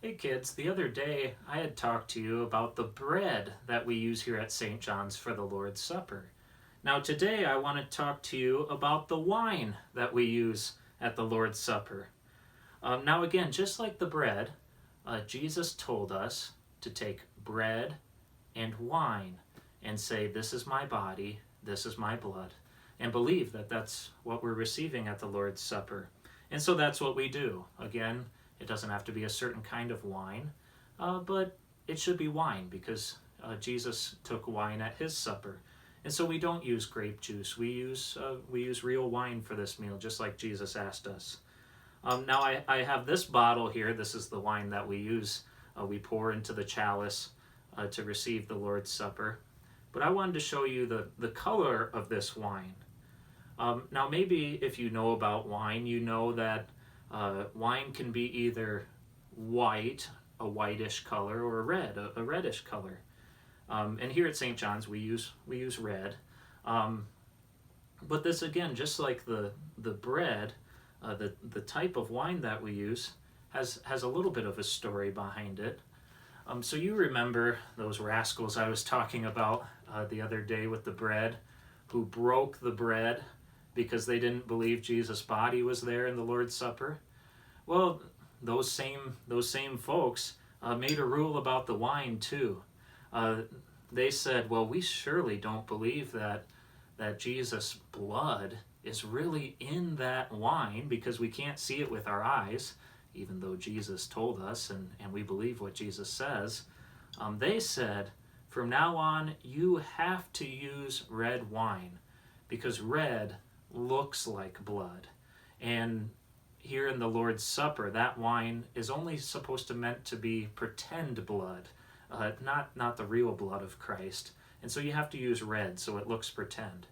Hey kids, the other day I had talked to you about the bread that we use here at St. John's for the Lord's Supper. Now today I want to talk to you about the wine that we use at the Lord's Supper. Now again, just like the bread, Jesus told us to take bread and wine and say, "This is my body, this is my blood," and believe that that's what we're receiving at the Lord's Supper. And so that's what we do. Again, it doesn't have to be a certain kind of wine, but it should be wine because Jesus took wine at his supper. And so we don't use grape juice. We use real wine for this meal, just like Jesus asked us. Now I have this bottle here. This is the wine that we use. We pour into the chalice to receive the Lord's Supper. But I wanted to show you the color of this wine. Now maybe if you know about wine, you know that wine can be either white, a whitish color, or red, a reddish color. And here at St. John's we use red. But this again, just like the bread, the type of wine that we use has a little bit of a story behind it. So you remember those rascals I was talking about the other day with the bread, who broke the bread because they didn't believe Jesus' body was there in the Lord's Supper? Well, those same folks made a rule about the wine too. They said, well, we surely don't believe that Jesus' blood is really in that wine because we can't see it with our eyes, even though Jesus told us and we believe what Jesus says. They said, from now on, you have to use red wine because red looks like blood. And here in the Lord's Supper, that wine is only supposed to meant to be pretend blood, not the real blood of Christ. And so you have to use red so it looks pretend.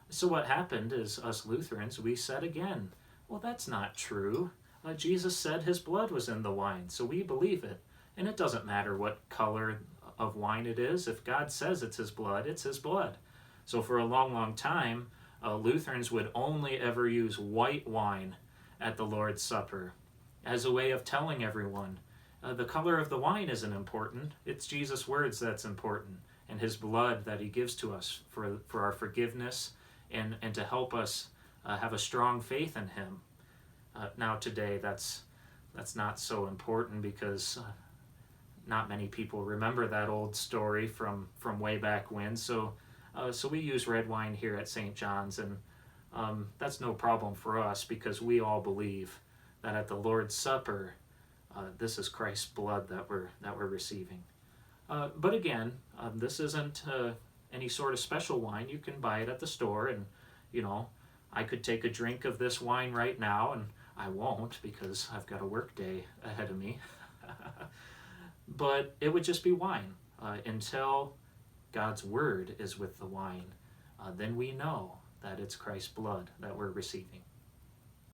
So what happened is us Lutherans, we said again, well, that's not true. Jesus said his blood was in the wine, so we believe it. And it doesn't matter what color of wine it is. If God says it's his blood, it's his blood. So for a long, long time, Lutherans would only ever use white wine at the Lord's Supper as a way of telling everyone the color of the wine isn't important. It's Jesus' words that's important, and his blood that he gives to us for our forgiveness and to help us have a strong faith in him. Now today that's not so important because not many people remember that old story from way back when. So we use red wine here at St. John's, and that's no problem for us because we all believe that at the Lord's Supper, this is Christ's blood that we're receiving. But again, this isn't any sort of special wine. You can buy it at the store, and I could take a drink of this wine right now, and I won't because I've got a work day ahead of me. But it would just be wine until God's word is with the wine. Then we know that it's Christ's blood that we're receiving.